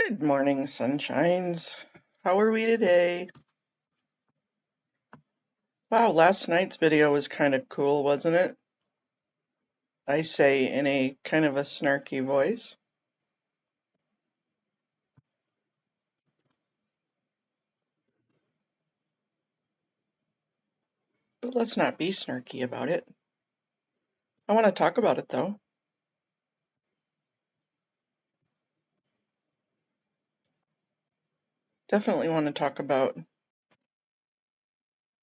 Good morning, sunshines. How are we today? Wow, last night's video was kind of cool, wasn't it? I say in a kind of a snarky voice. But let's not be snarky about it. I want to talk about it though. Definitely want to talk about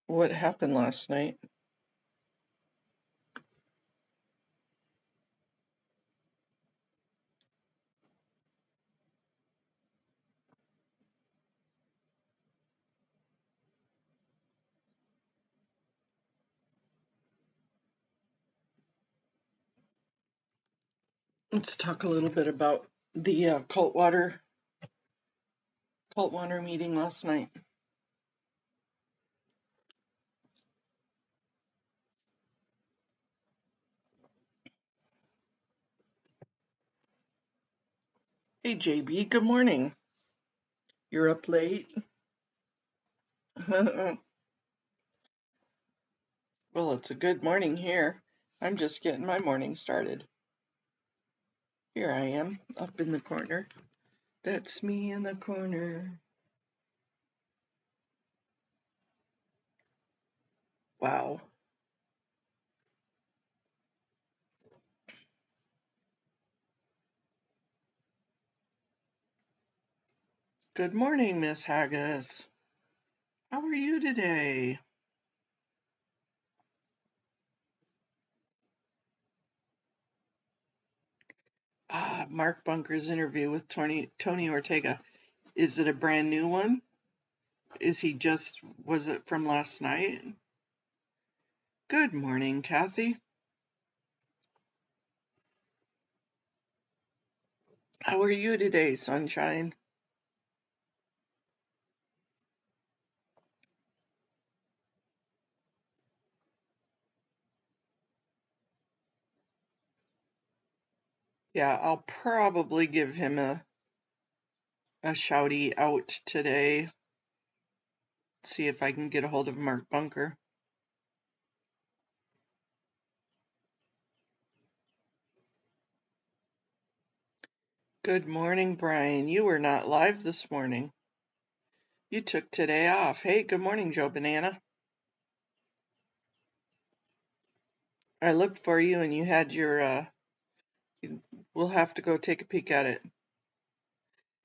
what happened last night. Let's talk a little bit about the cult water meeting last night. Hey JB, good morning. You're up late? Well, it's a good morning here. I'm just getting my morning started. Here I am, up in the corner. That's me in the corner. Wow. Good morning, Miss Haggis. How are you today? Mark Bunker's interview with Tony Ortega. Is it a brand new one? Was it from last night? Good morning, Kathy. How are you today, sunshine? Yeah, I'll probably give him a shouty out today. See if I can get a hold of Mark Bunker. Good morning, Brian. You were not live this morning. You took today off. Hey, good morning, Joe Banana. I looked for you and you had your, we'll have to go take a peek at it.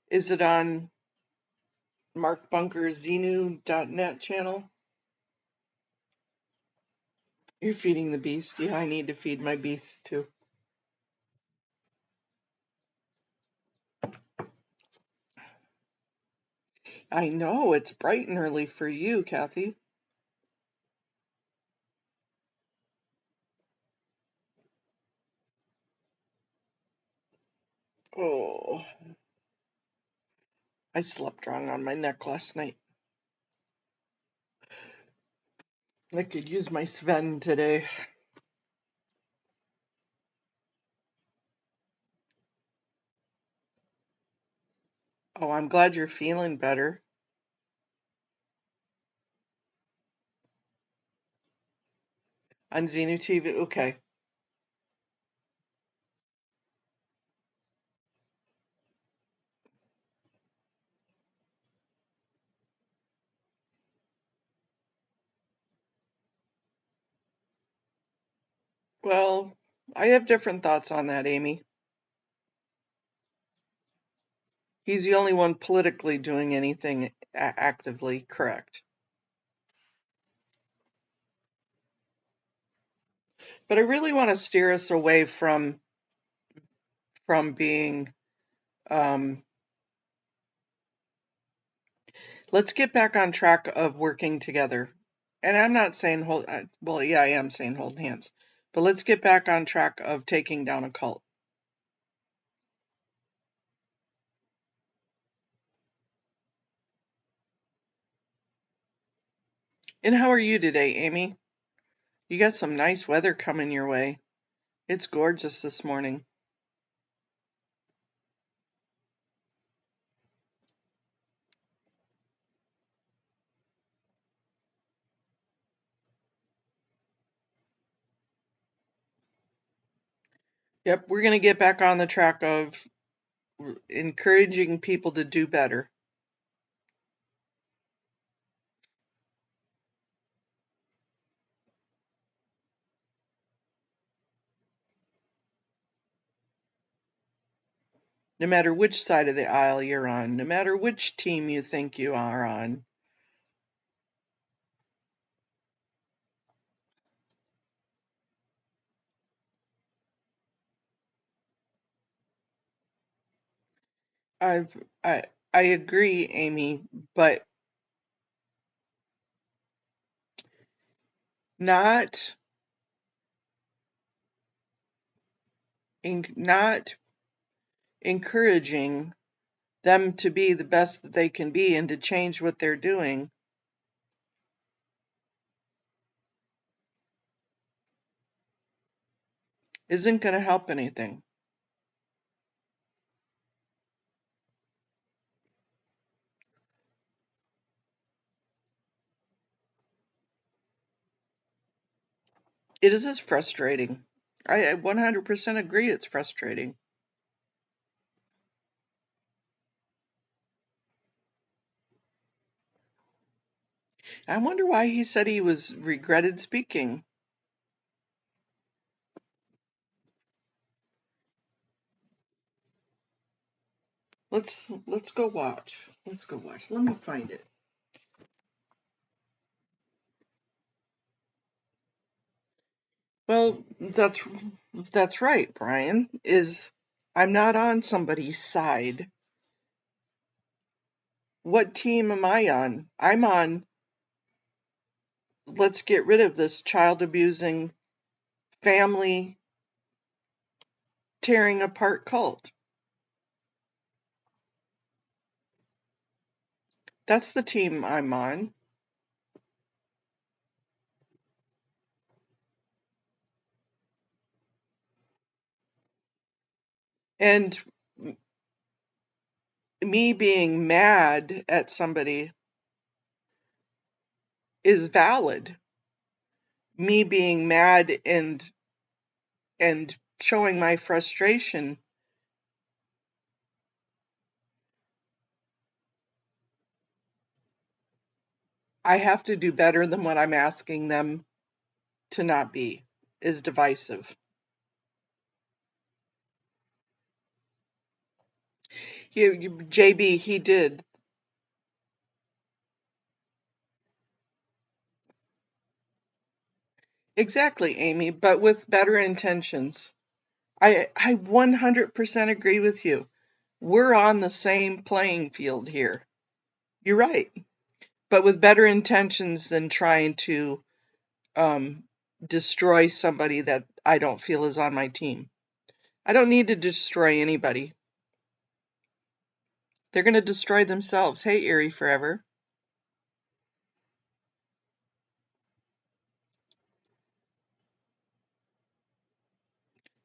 Is it on Mark Bunker's Xenu.net channel? You're feeding the beast. Yeah, I need to feed my beast too. I know, it's bright and early for you, Kathy. Oh, I slept wrong on my neck last night. I could use my Sven today. Oh, I'm glad you're feeling better. On Xenu TV, okay. Well, I have different thoughts on that, Amy. He's the only one politically doing anything actively correct. But I really want to steer us away from being, let's get back on track of working together. And I'm not saying well, yeah, I am saying hold hands. But let's get back on track of taking down a cult. And how are you today, Amy? You got some nice weather coming your way. It's gorgeous this morning. Yep, we're going to get back on the track of encouraging people to do better. No matter which side of the aisle you're on, no matter which team you think you are on. I've, I, I agree, Amy, but not, not encouraging them to be the best that they can be and to change what they're doing isn't going to help anything. It is frustrating. I 100% agree it's frustrating. I wonder why he said he was regretted speaking. Let's go watch. Let's go watch. Let me find it. Well, that's right, Brian. Is I'm not on somebody's side. What team am I on? I'm on let's get rid of this child abusing, family tearing apart cult. That's the team I'm on. And me being mad at somebody is valid. Me being mad and showing my frustration, I have to do better than what I'm asking them to not be, is divisive. JB, he did. Exactly, Amy, but with better intentions. I 100% agree with you. We're on the same playing field here. You're right. But with better intentions than trying to um, destroy somebody that I don't feel is on my team. I don't need to destroy anybody. They're going to destroy themselves. Hey, Erie Forever.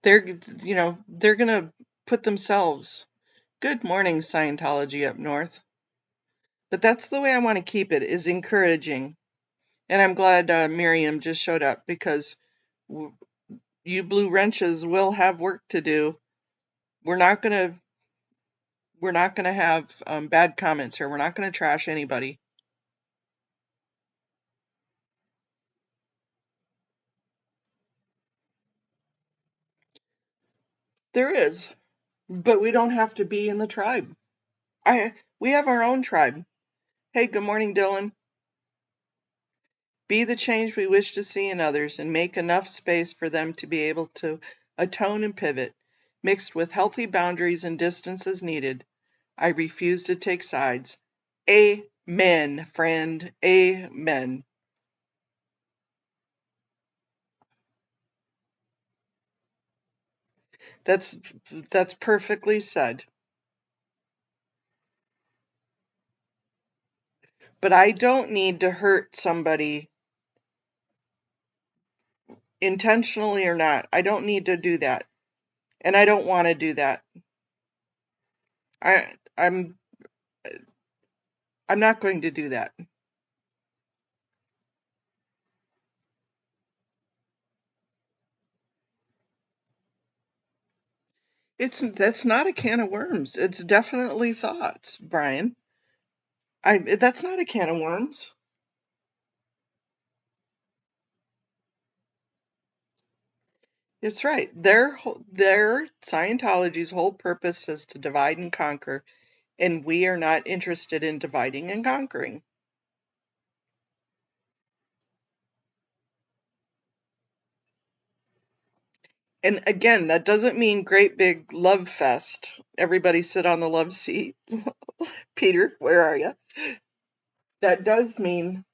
They're going to put themselves. Good morning, Scientology up north. But that's the way I want to keep it, is encouraging. And I'm glad Miriam just showed up because you blue wrenches will have work to do. We're not going to we're not going to have bad comments here. We're not going to trash anybody. There is, but we don't have to be in the tribe. We have our own tribe. Hey, good morning, Dylan. Be the change we wish to see in others and make enough space for them to be able to atone and pivot, mixed with healthy boundaries and distance as needed. I refuse to take sides. Amen, friend. Amen. That's that's perfectly said. But I don't need to hurt somebody intentionally or not. I don't need to do that. And I don't want to do that. I I'm I'm not going to do that. That's not a can of worms. It's definitely thoughts, Brian. That's not a can of worms. It's right. Their Scientology's whole purpose is to divide and conquer, and we are not interested in dividing and conquering. And again, that doesn't mean great big love fest. Everybody sit on the love seat. Peter, where are you? That does mean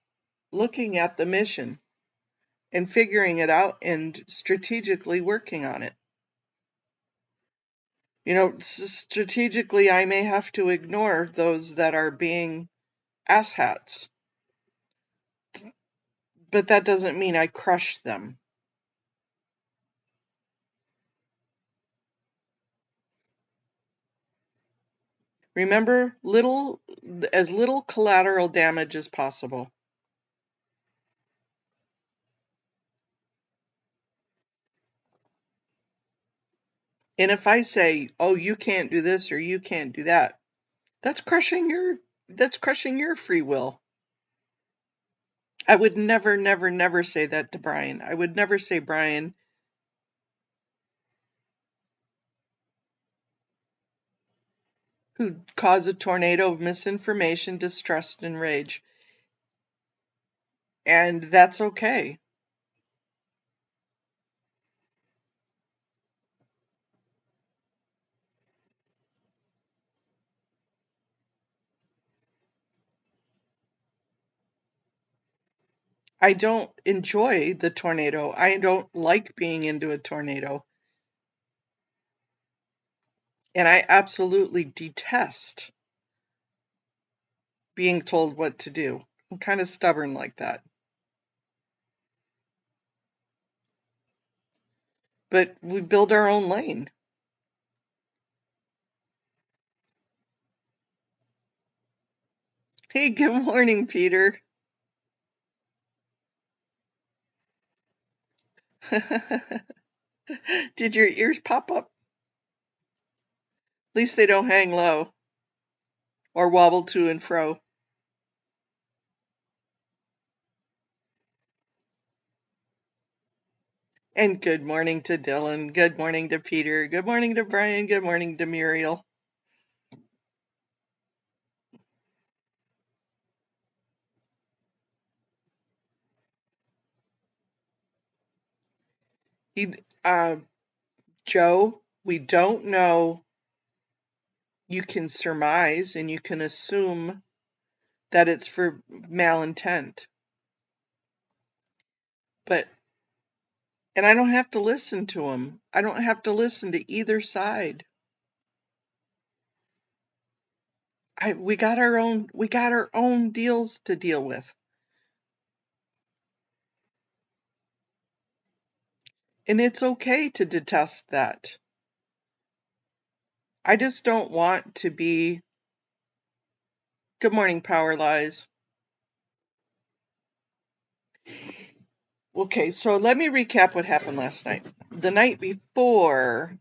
looking at the mission and figuring it out and strategically working on it. Strategically, I may have to ignore those that are being asshats, but that doesn't mean I crush them. Remember, as little collateral damage as possible. And if I say, "Oh, you can't do this or you can't do that," that's crushing your free will. I would never, never, never say that to Brian. I would never say, "Brian, who caused a tornado of misinformation, distrust, and rage." And that's okay. I don't enjoy the tornado. I don't like being into a tornado. And I absolutely detest being told what to do. I'm kind of stubborn like that. But we build our own lane. Hey, good morning, Peter. Did your ears pop up? At least they don't hang low or wobble to and fro. And good morning to Dylan. Good morning to Peter. Good morning to Brian. Good morning to Muriel. He, uh, Joe, we don't know. You can surmise and you can assume that it's for malintent. But, and I don't have to listen to him. I don't have to listen to either side. We got our own deals to deal with. And it's okay to detest that. I just don't want to be. Good morning, Power Lies. Okay, so let me recap what happened last night. The night before,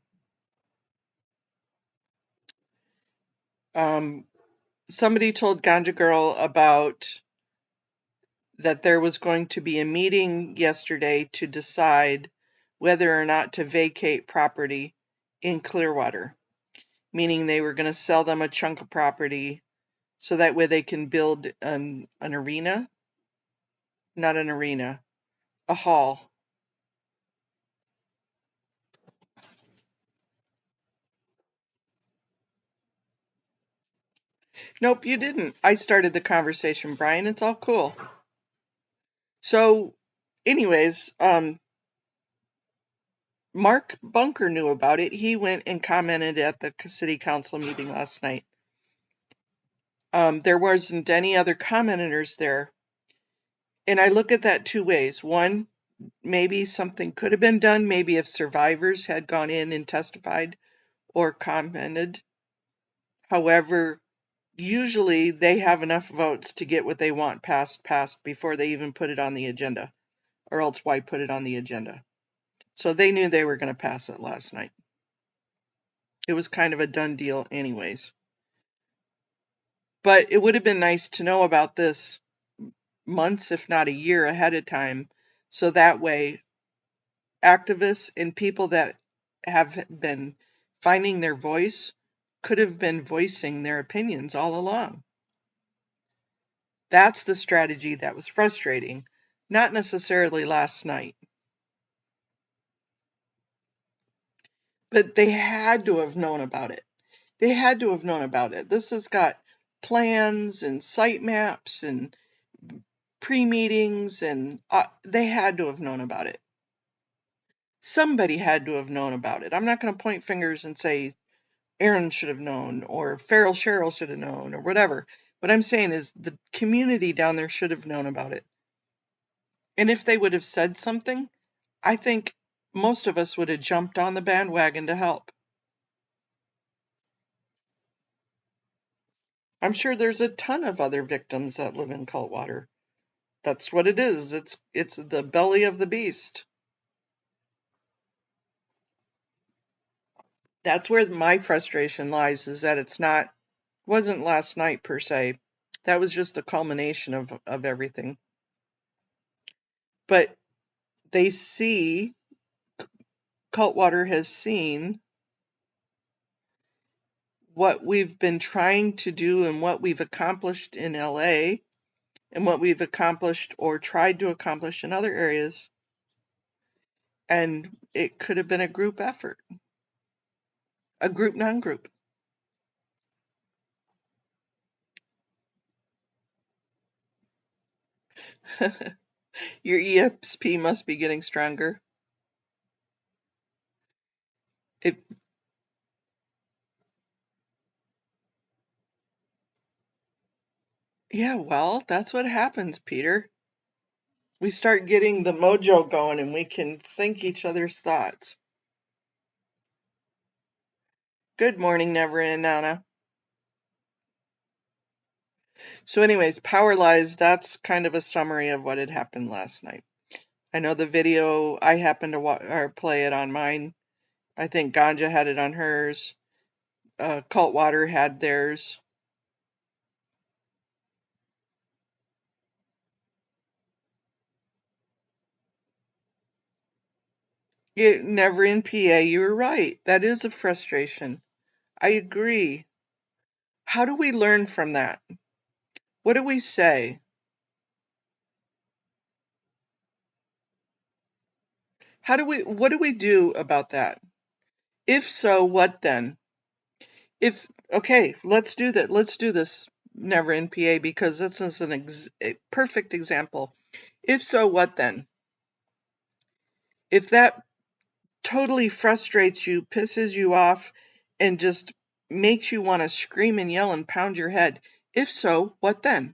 somebody told Ganja Girl about that there was going to be a meeting yesterday to decide whether or not to vacate property in Clearwater, meaning they were going to sell them a chunk of property so that way they can build an arena, not an arena, a hall. Nope, you didn't. I started the conversation, Brian. It's all cool. So, anyways, Mark Bunker knew about it. He went and commented at the city council meeting last night. There wasn't any other commenters there. And I look at that two ways. One, maybe something could have been done, maybe if survivors had gone in and testified or commented. However, usually they have enough votes to get what they want passed before they even put it on the agenda, or else why put it on the agenda? So they knew they were going to pass it last night. It was kind of a done deal anyways. But it would have been nice to know about this months, if not a year ahead of time, so that way activists and people that have been finding their voice could have been voicing their opinions all along. That's the strategy that was frustrating, not necessarily last night. But they had to have known about it. They had to have known about it. This has got plans and site maps and pre-meetings, and they had to have known about it. Somebody had to have known about it. I'm not going to point fingers and say Aaron should have known or Farrell Cheryl should have known or whatever. What I'm saying is the community down there should have known about it. And if they would have said something, I think most of us would have jumped on the bandwagon to help. I'm sure there's a ton of other victims that live in Cultwater. That's what it is. It's the belly of the beast. That's where my frustration lies, is that wasn't last night per se. That was just a culmination of everything. But Cultwater has seen what we've been trying to do and what we've accomplished in LA and what we've accomplished or tried to accomplish in other areas. And it could have been a group effort, a group, non-group. Your ESP must be getting stronger. Yeah, well, that's what happens, Peter. We start getting the mojo going and we can think each other's thoughts. Good morning, Never and Nana. So anyways, Power Lies, that's kind of a summary of what had happened last night. I know the video, I happened to play it on mine. I think Ganja had it on hers. Cultwater had theirs. Never in PA, you were right. That is a frustration. I agree. How do we learn from that? What do we say? What do we do about that? If so, what then? Okay, let's do that. Let's do this, Never in PA, because this is a perfect example. If so, what then? If that totally frustrates you, pisses you off, and just makes you want to scream and yell and pound your head, if so, what then?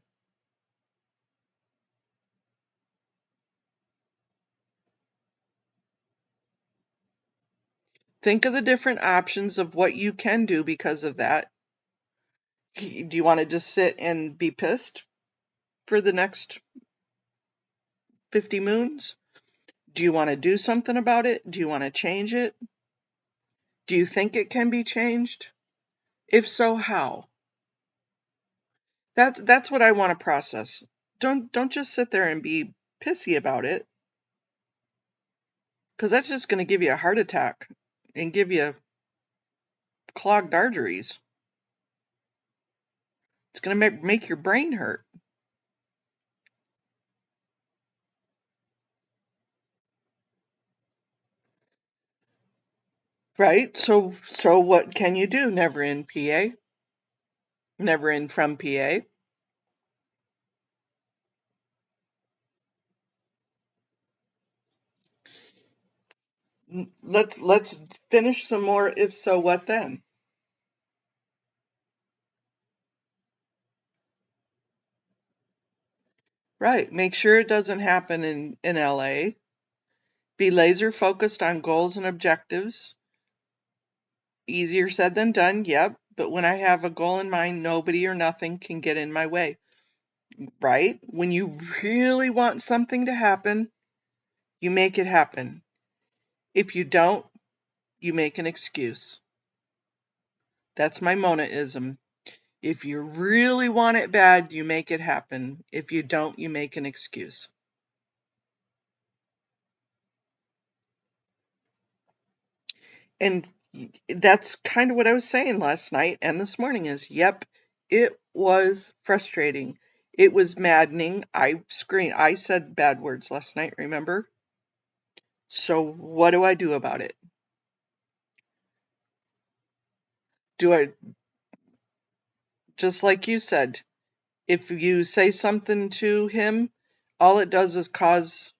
Think of the different options of what you can do because of that. Do you want to just sit and be pissed for the next 50 moons? Do you want to do something about it? Do you want to change it? Do you think it can be changed? If so, how? That's what I want to process. Don't just sit there and be pissy about it, because that's just going to give you a heart attack and give you clogged arteries. It's going to make your brain hurt. Right? So what can you do? Never in PA? Never in from PA? Let's finish some more if so what then. Right. Make sure it doesn't happen in LA. Be laser focused on goals and objectives. Easier said than done, yep. But when I have a goal in mind, nobody or nothing can get in my way. Right? When you really want something to happen, you make it happen. If you don't, you make an excuse. That's my monaism. If you really want it bad, you make it happen. If you don't, you make an excuse. And that's kind of what I was saying last night and this morning is, yep, it was frustrating. It was maddening. I said bad words last night, remember? So what do I do about it? Do I, just like you said, if you say something to him, all it does is cause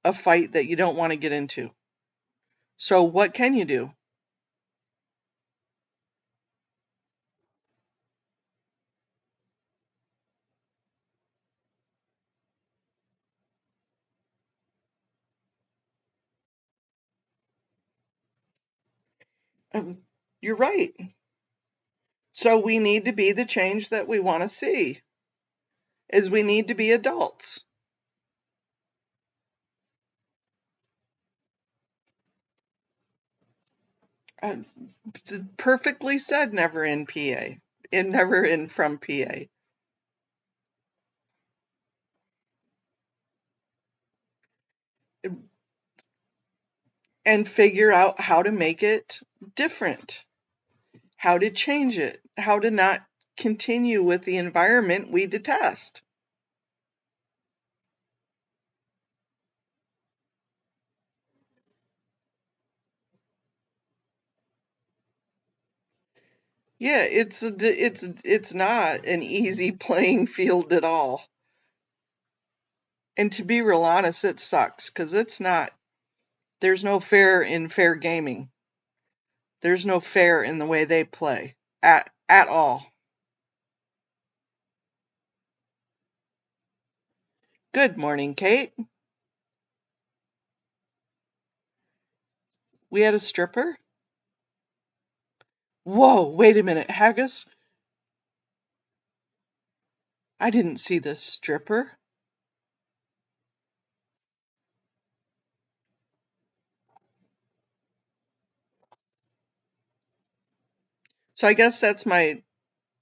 a fight that you don't want to get into. So what can you do? Um, you're right. So we need to be the change that we want to see, is we need to be adults. Uh, Perfectly said, never in PA. Never in from PA. And figure out how to make it different, how to change it, how to not continue with the environment we detest. Yeah, it's not an easy playing field at all. And to be real honest, it sucks because it's not. There's no fair in fair gaming. There's no fair in the way they play at all. Good morning, Kate. We had a stripper? Whoa, wait a minute, Haggis. I didn't see this stripper. So I guess that's my,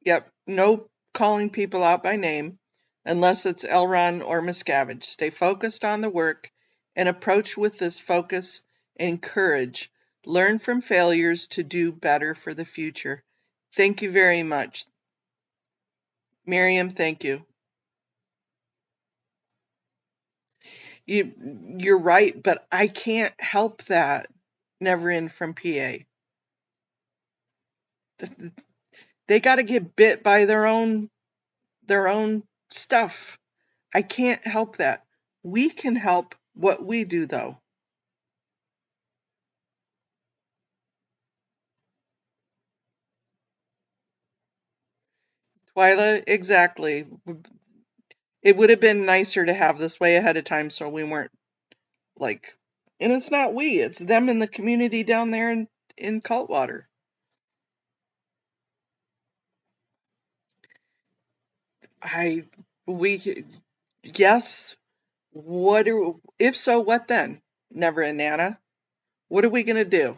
yep, no calling people out by name unless it's Elron or Miscavige. Stay focused on the work and approach with this focus and courage. Learn from failures to do better for the future. Thank you very much. Miriam, thank you. You're right, but I can't help that. Never in from PA. They got to get bit by their own stuff. I can't help that. We can help what we do though. Twyla, exactly. It would have been nicer to have this way ahead of time so we weren't like, and it's not we, it's them in the community down there in Cultwater. I we yes. If so, what then? Never a Nana. What are we gonna do?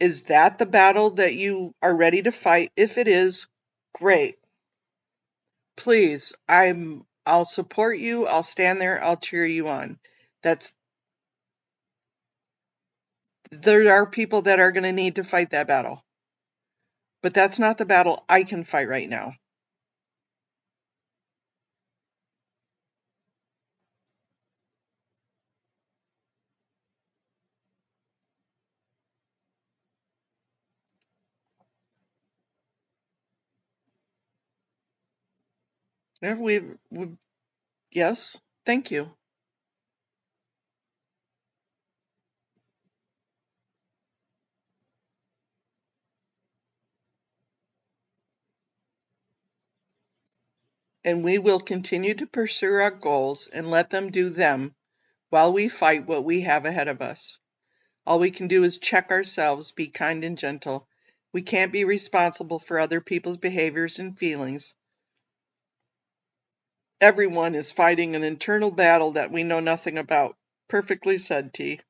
Is that the battle that you are ready to fight? If it is, great. Please, I'll support you. I'll stand there. I'll cheer you on. That's There are people that are going to need to fight that battle. But that's not the battle I can fight right now. Yeah, yes, thank you. And we will continue to pursue our goals and let them do them while we fight what we have ahead of us. All we can do is check ourselves, be kind and gentle. We can't be responsible for other people's behaviors and feelings. Everyone is fighting an internal battle that we know nothing about. Perfectly said, T.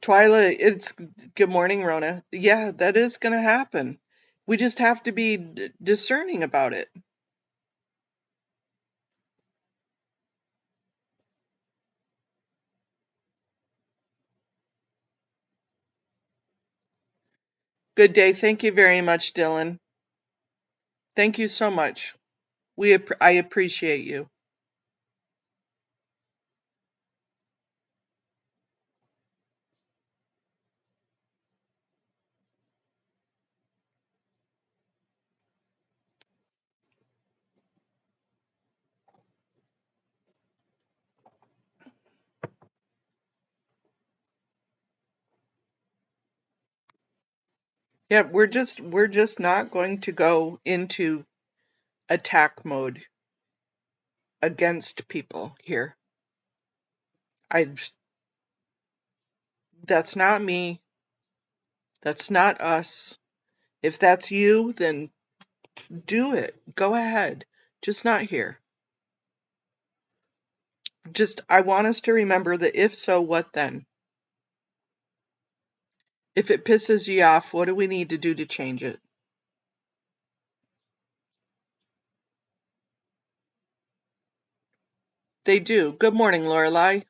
Twyla, it's good morning, Rona. Yeah, that is going to happen. We just have to be discerning about it. Good day. Thank you very much, Dylan. Thank you so much. I appreciate you. Yeah, we're just not going to go into attack mode against people here. I That's not me. That's not us. If that's you, then do it. Go ahead. Just not here. I want us to remember that if so, what then? If it pisses you off, what do we need to do to change it? They do. Good morning, Lorelei.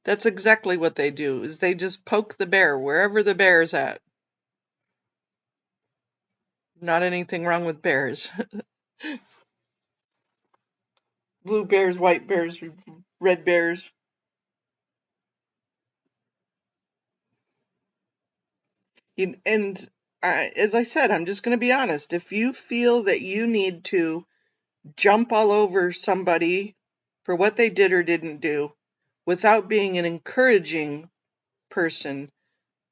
That's exactly what they do, is they just poke the bear wherever the bear's at. Not anything wrong with bears. Blue bears, white bears, red bears. And as I said, I'm just going to be honest. If you feel that you need to jump all over somebody for what they did or didn't do without being an encouraging person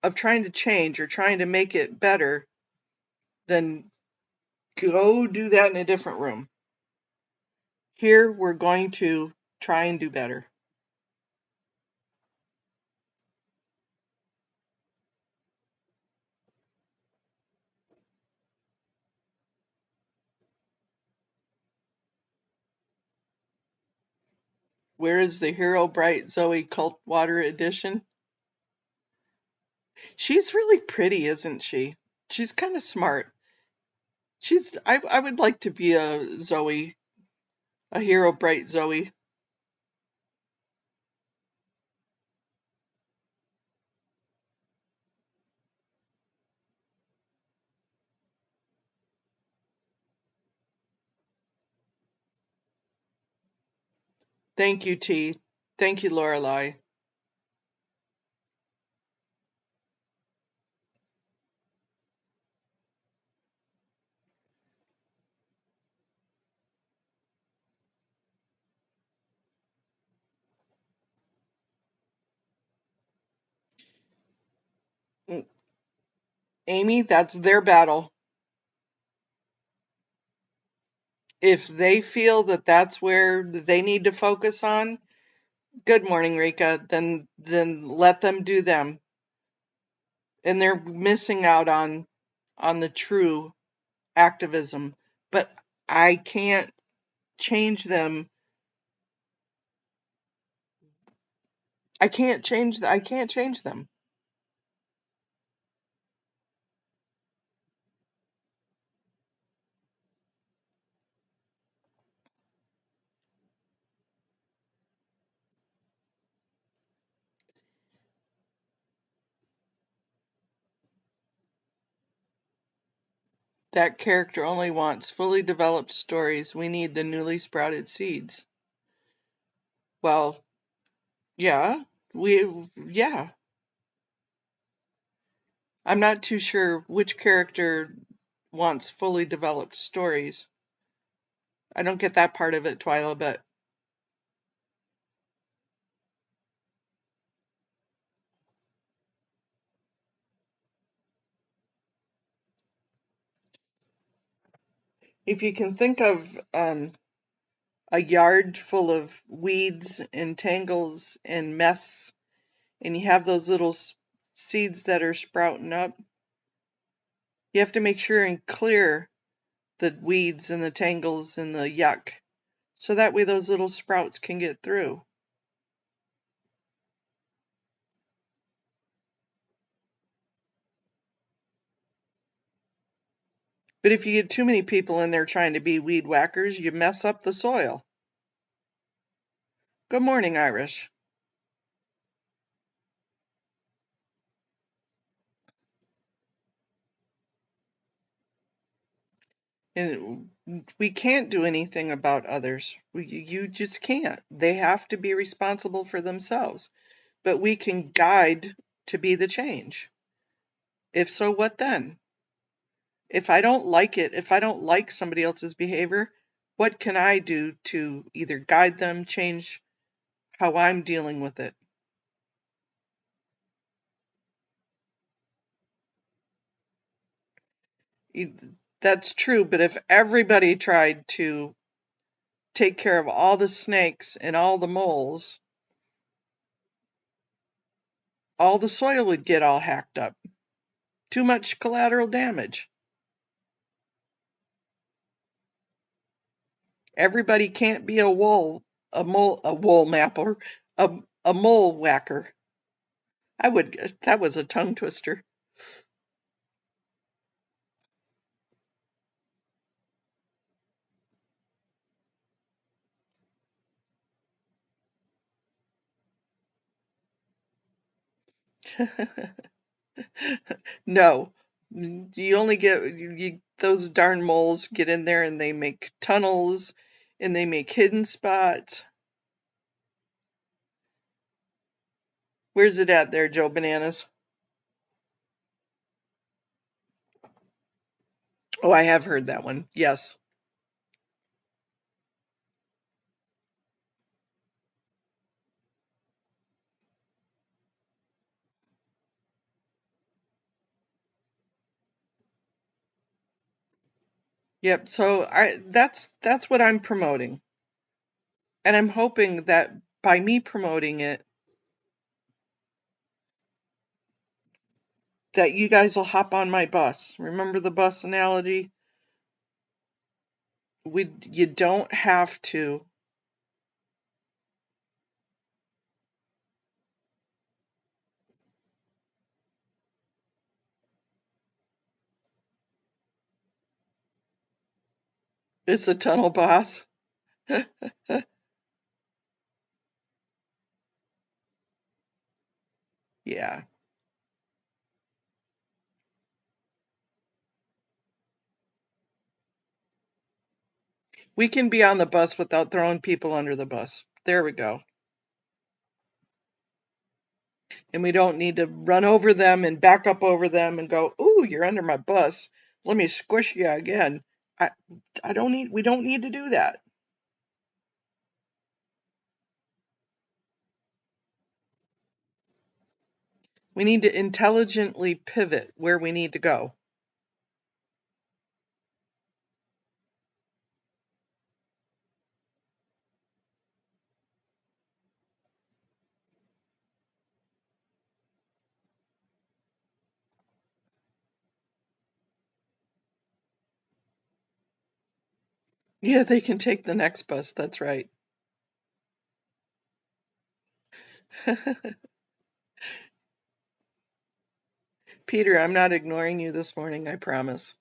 of trying to change or trying to make it better, then go do that in a different room. Here, we're going to try and do better. Where is the Hero Bright Zoe Cult Water edition? She's really pretty, isn't she? She's kind of smart. I would like to be a Zoe, a Hero Bright Zoe. Thank you, T. Thank you, Lorelei. Mm, Amy, that's their battle. If they feel that that's where they need to focus on, good morning, Rika, then let them do them. And they're missing out on the true activism. But I can't change them. I can't change them. That character only wants fully developed stories. We need the newly sprouted seeds. Well, yeah, yeah. I'm not too sure which character wants fully developed stories. I don't get that part of it, Twyla, but if you can think of a yard full of weeds and tangles and mess and you have those little seeds that are sprouting up, you have to make sure and clear the weeds and the tangles and the yuck, so that way those little sprouts can get through. But if you get too many people in there trying to be weed whackers, you mess up the soil. Good morning, Irish. And we can't do anything about others. You just can't. They have to be responsible for themselves. But we can guide to be the change. If so, what then? If I don't like it, if I don't like somebody else's behavior, what can I do to either guide them, change how I'm dealing with it? That's true, but if everybody tried to take care of all the snakes and all the moles, all the soil would get all hacked up. Too much collateral damage. Everybody can't be a wool mapper, a mole whacker. That was a tongue twister. No, you only get those darn moles get in there and they make tunnels and they make hidden spots. Where's it at there, Joe Bananas? Oh, I have heard that one. Yes. Yep. So that's what I'm promoting. And I'm hoping that by me promoting it, that you guys will hop on my bus. Remember the bus analogy? You don't have to. It's a tunnel boss. Yeah. We can be on the bus without throwing people under the bus. There we go. And we don't need to run over them and back up over them and go, "Ooh, you're under my bus. Let me squish you again." I we don't need to do that. We need to intelligently pivot where we need to go. Yeah, they can take the next bus. That's right. Peter, I'm not ignoring you this morning, I promise.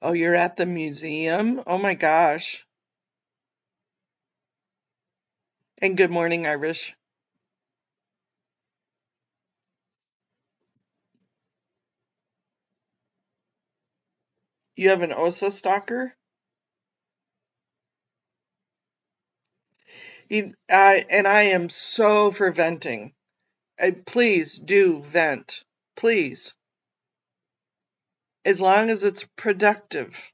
Oh, you're at the museum? Oh my gosh. And good morning, Irish. You have an OSA stalker? And I am so for venting. Please do vent. Please. As long as it's productive.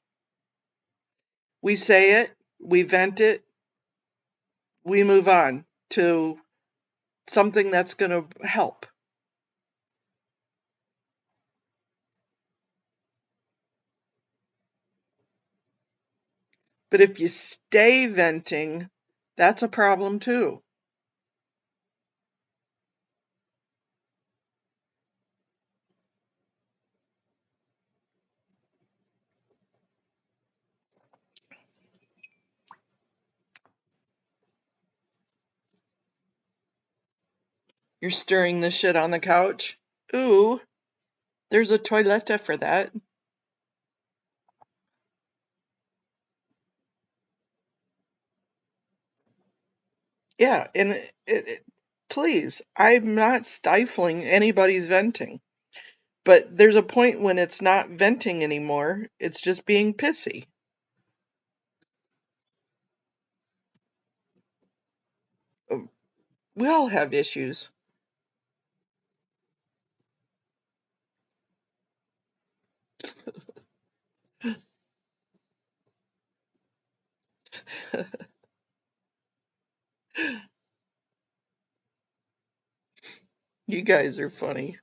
We say it, we vent it, we move on to something that's going to help. But if you stay venting, that's a problem too. You're stirring the shit on the couch. Ooh, there's a toiletta for that. Yeah, and please, I'm not stifling anybody's venting. But there's a point when it's not venting anymore. It's just being pissy. We all have issues. You guys are funny.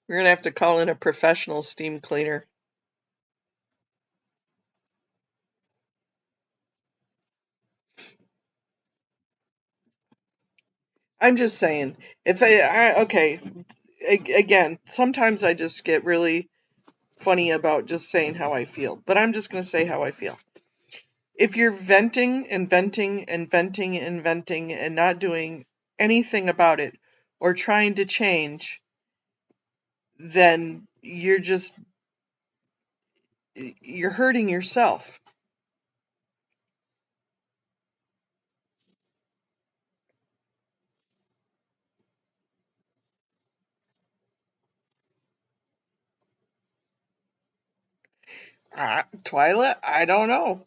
We're gonna have to call in a professional steam cleaner. I'm just saying, if okay, again, sometimes I just get really funny about just saying how I feel, but I'm just gonna say how I feel. If you're venting and venting and venting and venting and not doing anything about it or trying to change, then you're hurting yourself. Twyla, I don't know.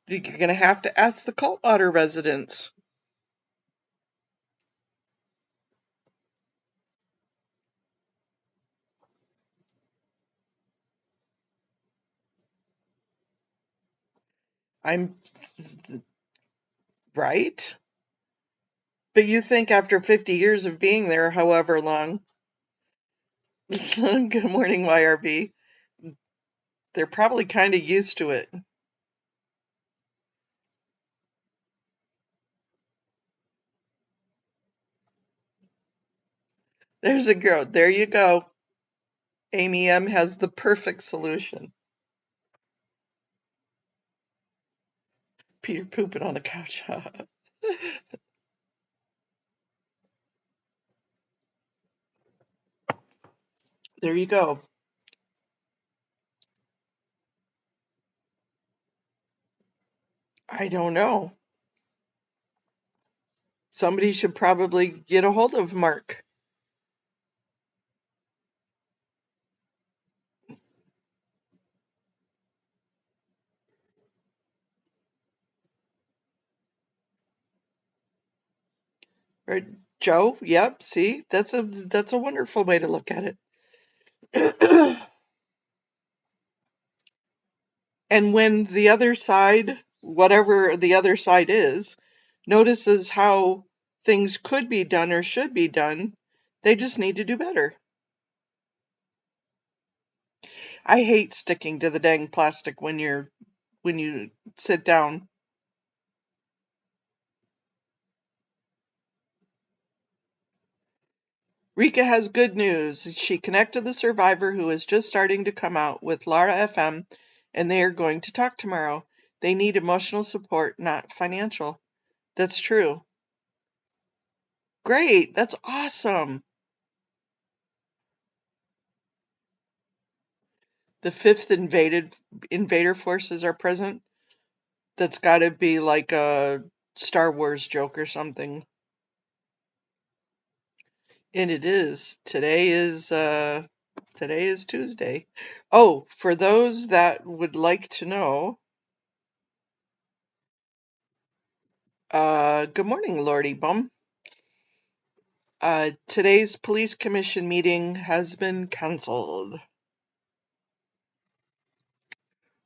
You're gonna have to ask the Cultwater residents. I'm right. But you think after 50 years of being there, however long, good morning, YRB, they're probably kind of used to it. There's a girl. There you go. Amy M has the perfect solution. Peter pooping on the couch. There you go. I don't know. Somebody should probably get a hold of Mark. Or Joe. Yep, see? That's a wonderful way to look at it. And when the other side, whatever the other side is, notices how things could be done or should be done, they just need to do better. I hate sticking to the dang plastic when you sit down. Rika has good news. She connected the survivor who is just starting to come out with Lara FM, and they are going to talk tomorrow. They need emotional support, not financial. That's true. Great. That's awesome. The fifth invader forces are present. That's got to be like a Star Wars joke or something. And it is. Today is Tuesday. Oh, for those that would like to know, good morning, Lordy Bum. Today's police commission meeting has been canceled.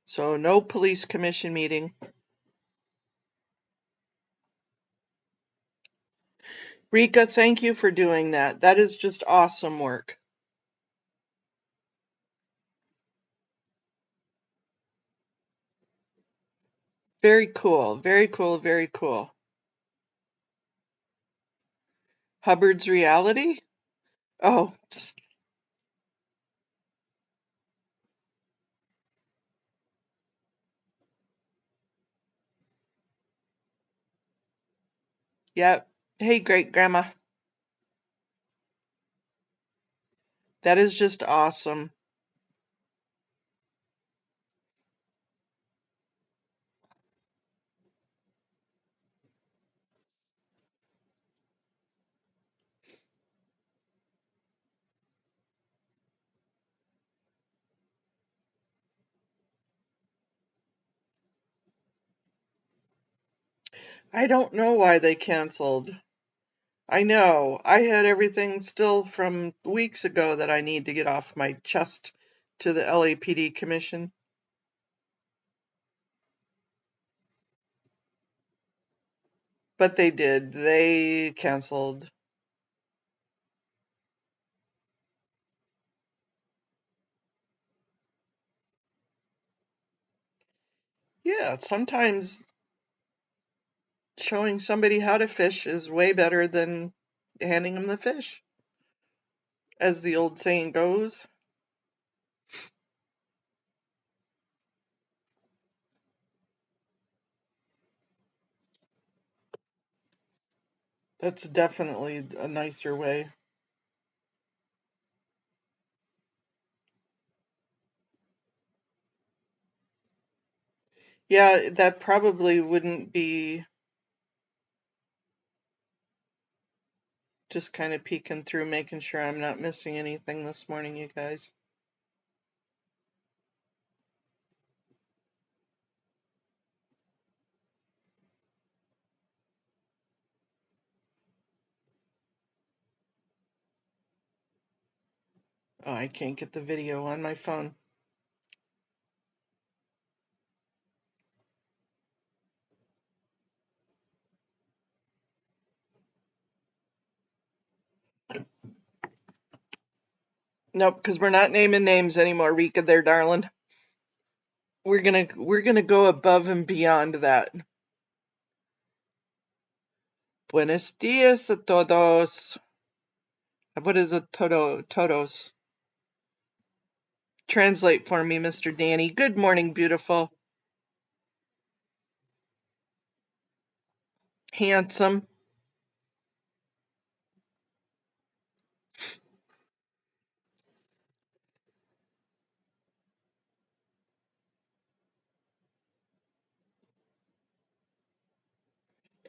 So no police commission meeting. Rika, thank you for doing that. That is just awesome work. Very cool. Very cool. Very cool. Hubbard's reality? Oh, yep. Hey, great grandma. That is just awesome. I don't know why they canceled. I know. I had everything still from weeks ago that I need to get off my chest to the LAPD commission. But they did. They canceled. Yeah, sometimes showing somebody how to fish is way better than handing them the fish, as the old saying goes. That's definitely a nicer way. Yeah, that probably wouldn't be just kind of peeking through, making sure I'm not missing anything this morning, you guys. Oh, I can't get the video on my phone. Nope, because we're not naming names anymore, Rika there, darling. We're gonna go above and beyond that. Buenos dias a todos. What is a todos? Translate for me, Mr. Danny. Good morning, beautiful. Handsome.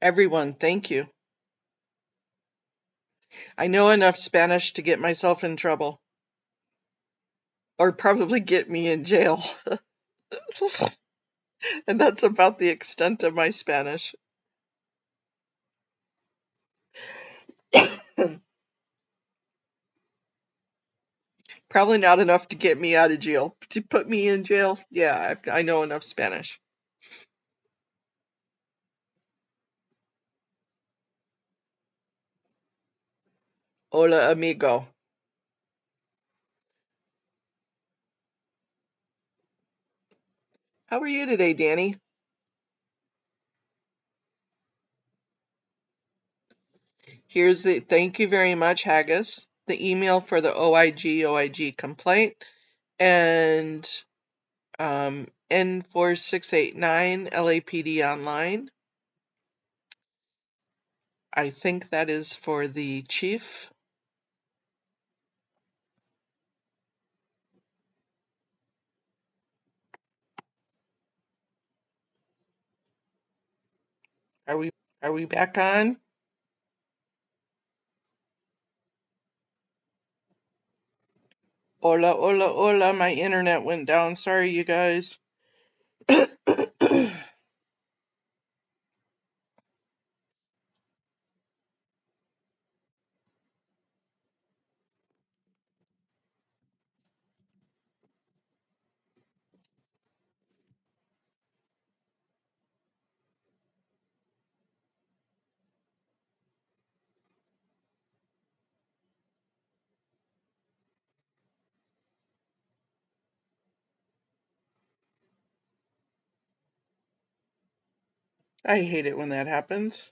Everyone, thank you. I know enough Spanish to get myself in trouble. Or probably get me in jail. And that's about the extent of my Spanish. Probably not enough to get me out of jail. To put me in jail, yeah, I know enough Spanish. Hola, amigo. How are you today, Danny? Here's the thank you very much, Haggis. The email for the OIG complaint and N4689 LAPD online. I think that is for the chief. Are we back on? Hola, hola, hola. My internet went down. Sorry, you guys. I hate it when that happens.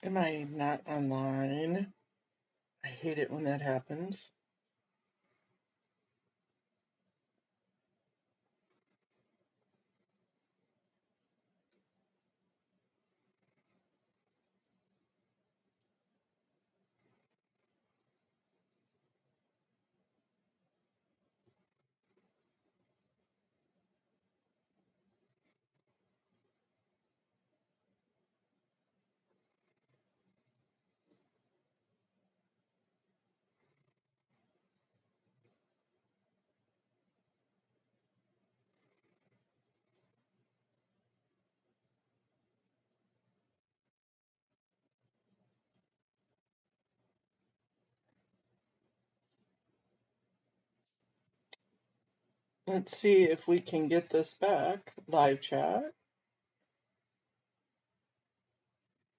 Am I not online? I hate it when that happens. Let's see if we can get this back. Live chat.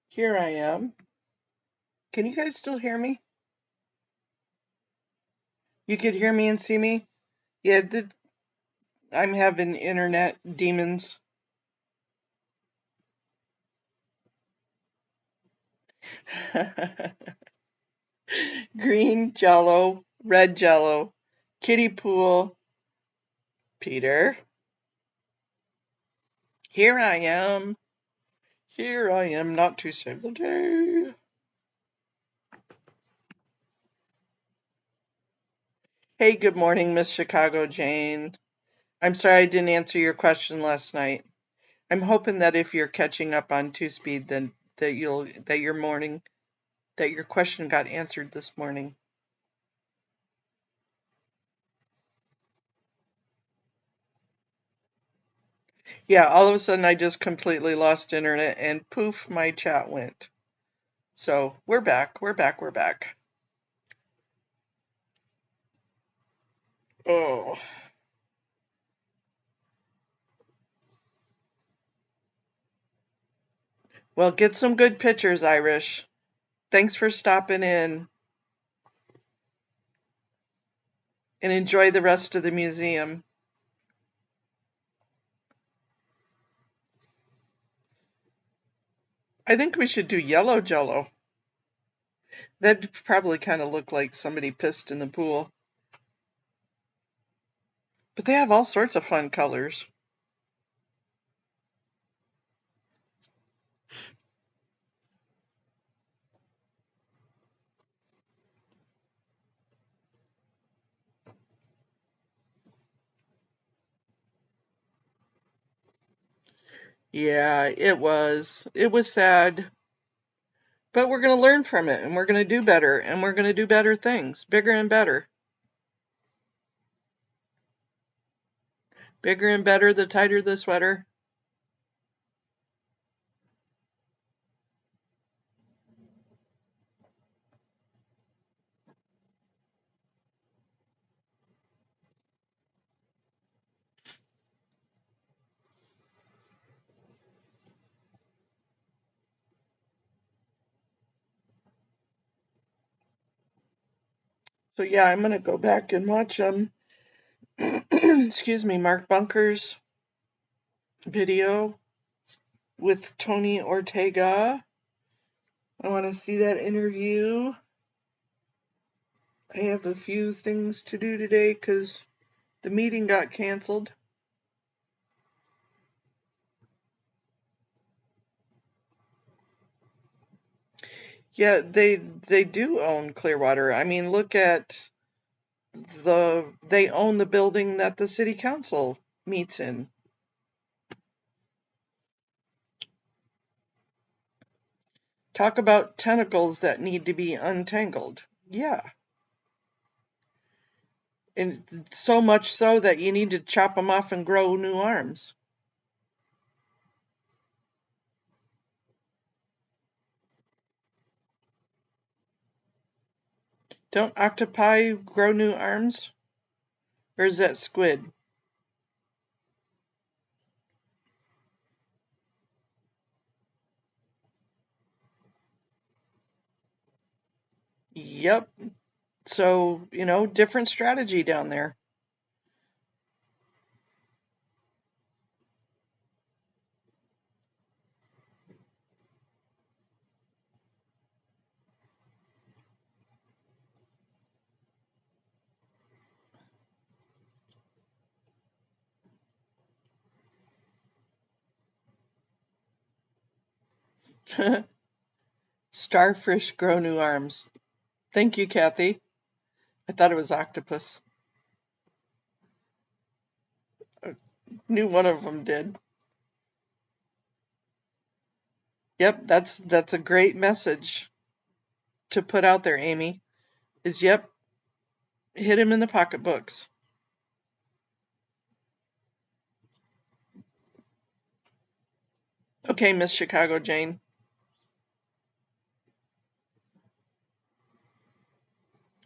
Here I am. Can you guys still hear me? You could hear me and see me? Yeah, I'm having internet demons. Green jello, red jello, kiddie pool, Peter. Here I am. Here I am, not to save the day. Hey, good morning, Miss Chicago Jane. I'm sorry I didn't answer your question last night. I'm hoping that if you're catching up on two speed, then that your question got answered this morning. Yeah, all of a sudden I just completely lost internet and poof, my chat went. So we're back, we're back, we're back. Oh. Well, get some good pictures, Irish. Thanks for stopping in and enjoy the rest of the museum. I think we should do yellow jello. That'd probably kind of look like somebody pissed in the pool. But they have all sorts of fun colors. Yeah, it was. It was sad. But we're going to learn from it and we're going to do better and we're going to do better things, bigger and better. Bigger and better, the tighter the sweater. So yeah, I'm going to go back and watch excuse me, Mark Bunker's video with Tony Ortega. I want to see that interview. I have a few things to do today because the meeting got canceled. Yeah, they do own Clearwater. I mean, look at they own the building that the city council meets in. Talk about tentacles that need to be untangled. Yeah. And so much so that you need to chop them off and grow new arms. Don't octopi grow new arms? Or is that squid? Yep. So, different strategy down there. Starfish grow new arms. Thank you, Kathy. I thought it was octopus. I knew one of them did. Yep, that's a great message to put out there, Amy. Yep, hit him in the pocketbooks. Okay, Miss Chicago Jane.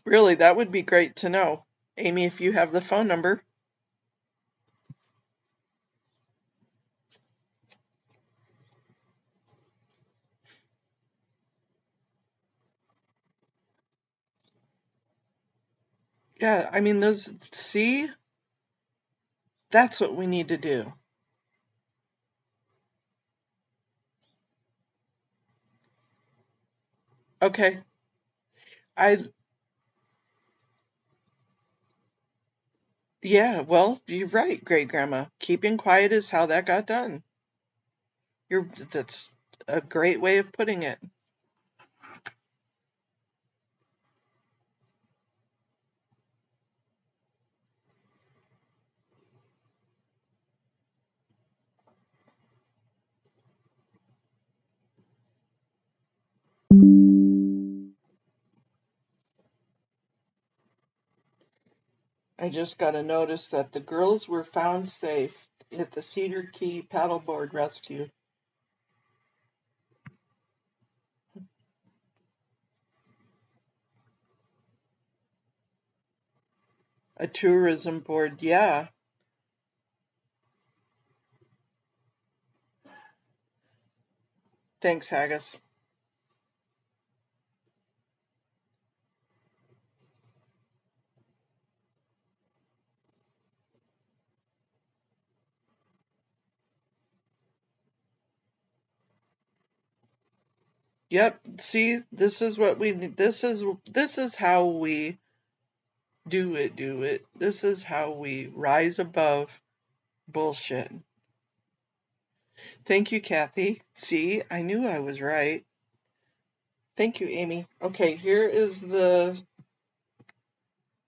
Really, that would be great to know. Amy, if you have the phone number. Yeah, I mean, see? That's what we need to do. Okay. Yeah, well, you're right, great grandma. Keeping quiet is how that got done. That's a great way of putting it. I just got a notice that the girls were found safe at the Cedar Key paddleboard rescue. A tourism board, yeah. Thanks, Haggis. Yep, see, this is what we need. This is how we do it. This is how we rise above bullshit. Thank you, Kathy. See, I knew I was right. Thank you, Amy. Okay, here is the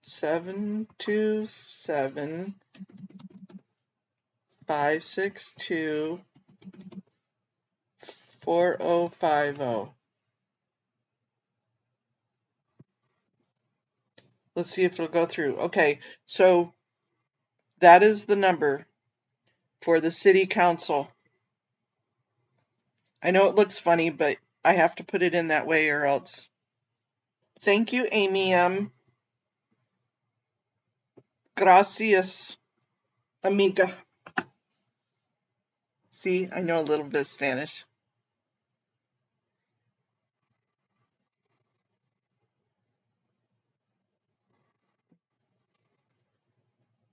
727-562-4050. Let's see if it'll go through. Okay, so that is the number for the city council. I know it looks funny, but I have to put it in that way or else. Thank you, Amy M. Gracias, amiga. See, I know a little bit of Spanish.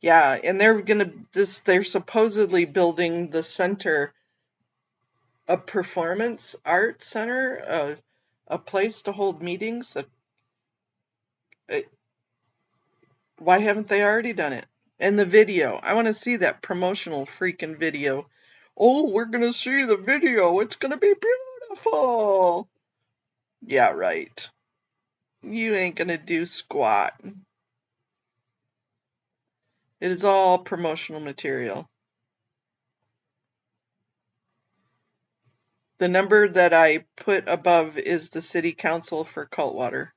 Yeah, and they're supposedly building the center, a performance art center, a place to hold meetings. Why haven't they already done it? And the video. I want to see that promotional freaking video. Oh, we're going to see the video. It's going to be beautiful. Yeah, right. You ain't going to do squat. It is all promotional material. The number that I put above is the city council for Cultwater.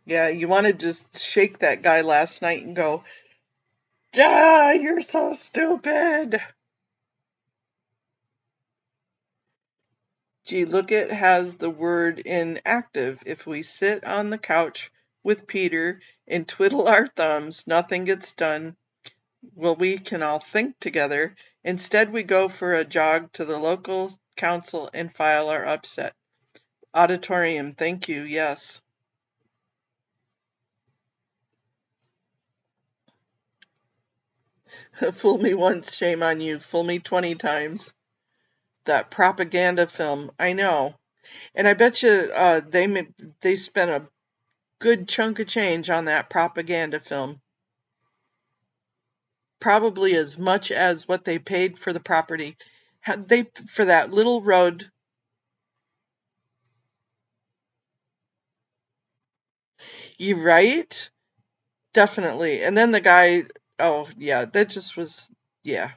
Yeah, you want to just shake that guy last night and go, "Ah, you're so stupid." Gee, look, it has the word inactive. If we sit on the couch with Peter and twiddle our thumbs, nothing gets done. Well, we can all think together. Instead, we go for a jog to the local council and file our upset. Auditorium, thank you, yes. Fool me once, shame on you. Fool me 20 times. That propaganda film, I know. And I bet you they spent a good chunk of change on that propaganda film. Probably as much as what they paid for the property. They for that little road. You right? Definitely. And then the guy, oh yeah, that just was, yeah.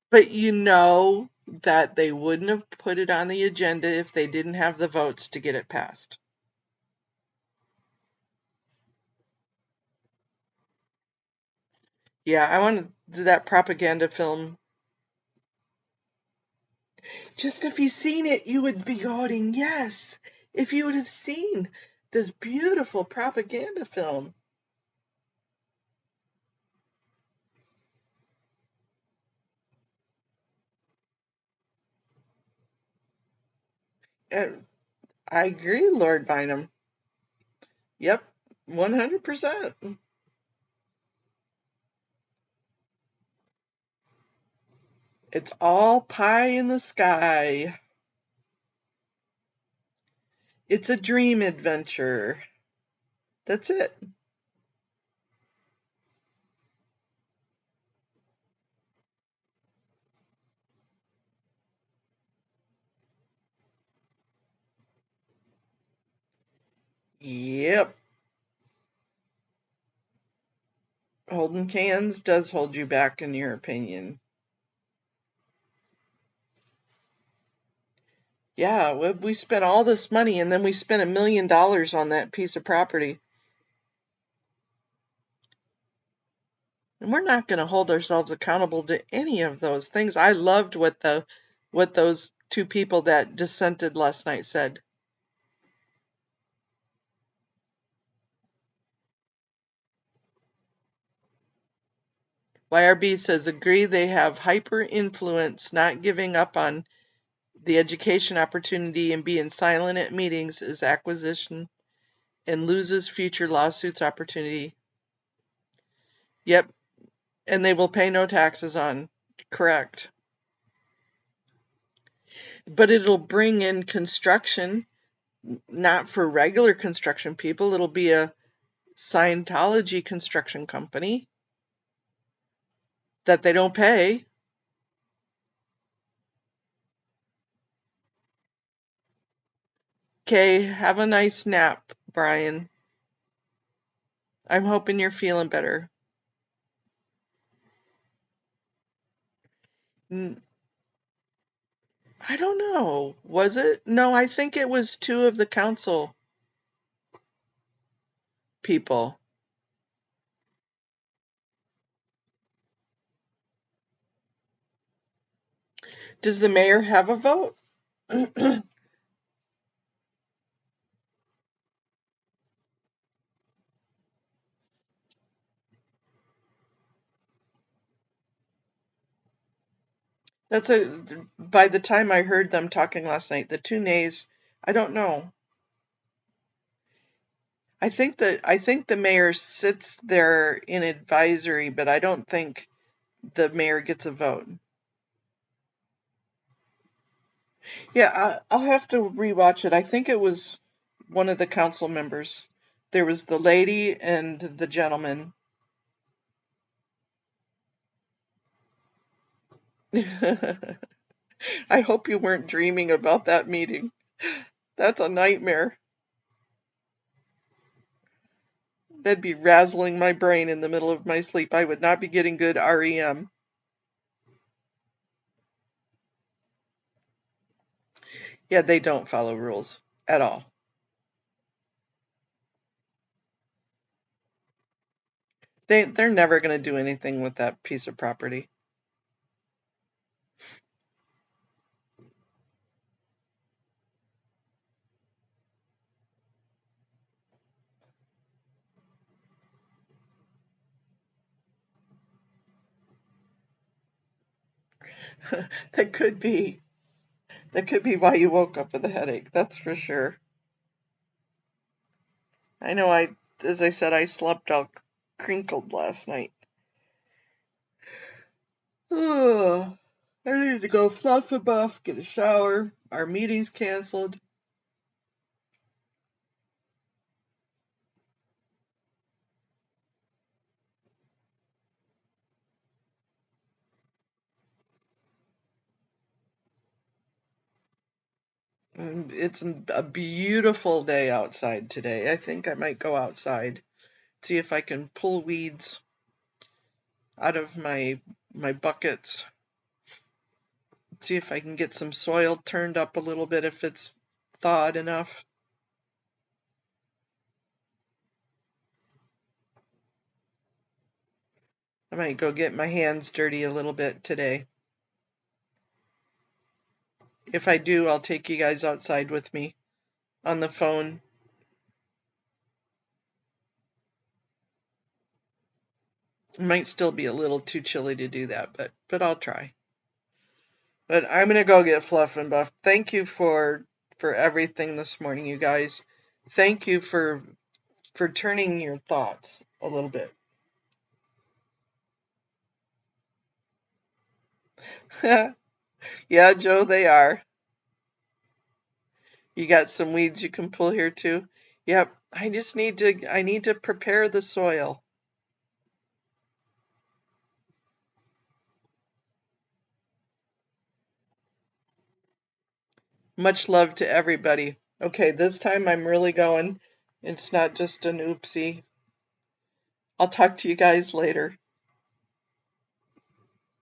But you know that they wouldn't have put it on the agenda if they didn't have the votes to get it passed. Yeah, I want to do that propaganda film. Just if you seen it, you would be going, yes. If you would have seen this beautiful propaganda film. Uh, I agree, Lord Bynum. Yep, 100%. It's all pie in the sky. It's a dream adventure. That's it. Yep. Holding cans does hold you back, in your opinion. Yeah, we spent all this money and then we spent $1 million on that piece of property. And we're not going to hold ourselves accountable to any of those things. I loved what those two people that dissented last night said. YRB says, agree they have hyper influence, not giving up on the education opportunity and being silent at meetings is acquisition and loses future lawsuits opportunity. Yep, and they will pay no taxes on. Correct. But it'll bring in construction, not for regular construction people. It'll be a Scientology construction company that they don't pay. Okay, have a nice nap, Brian. I'm hoping you're feeling better. I don't know. Was it? No, I think it was two of the council people. Does the mayor have a vote? That's a, by the time I heard them talking last night, the two nays, I don't know. I think the mayor sits there in advisory, but I don't think the mayor gets a vote. Yeah, I'll have to rewatch it. I think it was one of the council members. There was the lady and the gentleman. I hope you weren't dreaming about that meeting. That's a nightmare. That'd be razzling my brain in the middle of my sleep. I would not be getting good REM. Yeah, they don't follow rules at all. They're never going to do anything with that piece of property. That could be. That could be why you woke up with a headache. That's for sure. I know as I said, I slept all crinkled last night. Ugh. I need to go fluff a buff, get a shower. Our meeting's canceled. And it's a beautiful day outside today. I think I might go outside, see if I can pull weeds out of my buckets. See if I can get some soil turned up a little bit if it's thawed enough. I might go get my hands dirty a little bit today. If I do, I'll take you guys outside with me on the phone. It might still be a little too chilly to do that, but I'll try. But I'm gonna go get fluff and buff. Thank you for everything this morning, you guys. Thank you for turning your thoughts a little bit. Yeah, Joe, they are. You got some weeds you can pull here too. Yep, I need to prepare the soil. Much love to everybody. Okay, this time I'm really going. It's not just an oopsie. I'll talk to you guys later.